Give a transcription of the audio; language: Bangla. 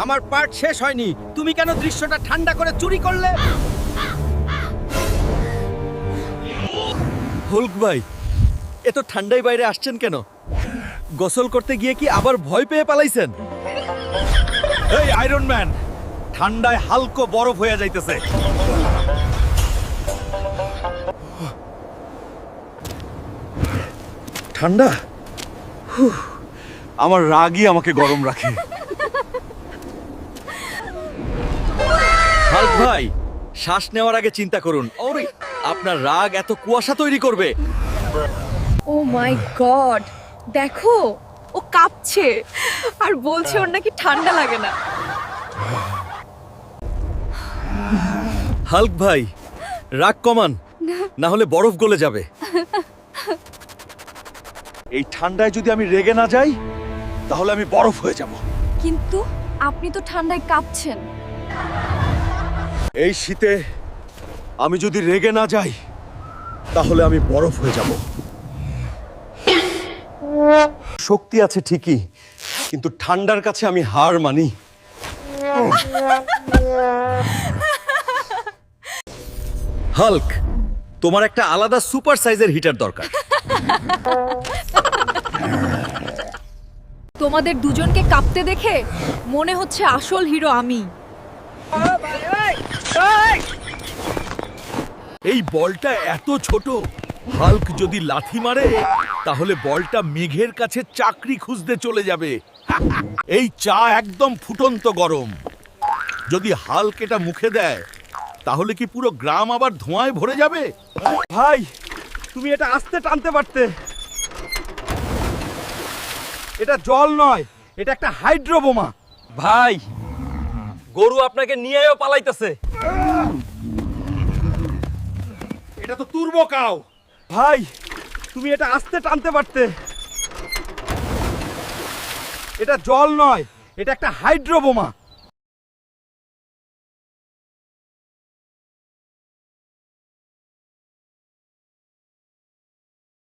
আমার পার্ট শেষ হয়নি, তুমি কেন দৃশ্যটা ঠান্ডা করে চুরি করলে? হুল্ক ভাই, এত ঠান্ডায় বাইরে আসছেন কেন? গোসল করতে গিয়ে কি আবার ভয় পেয়ে পালাইছেন? এই আয়রন ম্যান, ঠান্ডায় হালকা বরফ হয়ে যাইতেছে। ঠান্ডা? আমার রাগই আমাকে গরম রাখে। হাল্ক ভাই, শ্বাস নেওয়ার আগে চিন্তা করুন। ওরে, আপনার রাগ এত কুয়াশা তৈরি করবে। ও মাই গড, দেখো ও কাঁপছে আর বলছে ওর নাকি ঠান্ডা লাগে না। হাল্ক ভাই, রাগ কমান, না হলে বরফ গলে যাবে। এই ঠান্ডায় যদি আমি রেগে না যাই, তাহলে আমি বরফ হয়ে যাব। কিন্তু আপনি তো ঠান্ডায় কাঁপছেন। এই শীতে আমি যদি রেগে না যাই, তাহলে আমি বরফ হয়ে যাব। শক্তি আছে ঠিকই, কিন্তু ঠান্ডার কাছে আমি হার মানি। হাল্ক, তোমার একটা আলাদা সুপার সাইজের হিটার দরকার। তোমাদের দুজনকে কাঁপতে দেখে মনে হচ্ছে আসল হিরো আমি। এই বলটা এত ছোট, হাল্ক যদি লাথি মারে তাহলে বলটা মেঘের কাছে চাকরি খুঁজতে চলে যাবে। এই চা একদম ফুটন্ত গরম। যদি হাল্ক এটা মুখে দেয়, তাহলে কি পুরো গ্রাম আবার ধোঁয়ায় ভরে যাবে? ভাই, তুমি এটা আস্তে টানতে পারতে। এটা জল নয়, এটা একটা হাইড্রো বোমা। ভাই, গরু আপনাকে নিয়েও পালাইতেছে। এটা তো তুর্বো কাও। ভাই, তুমি এটা আস্তে টানতে পারতে। এটা জল নয়, এটা একটা হাইড্রো বোমা।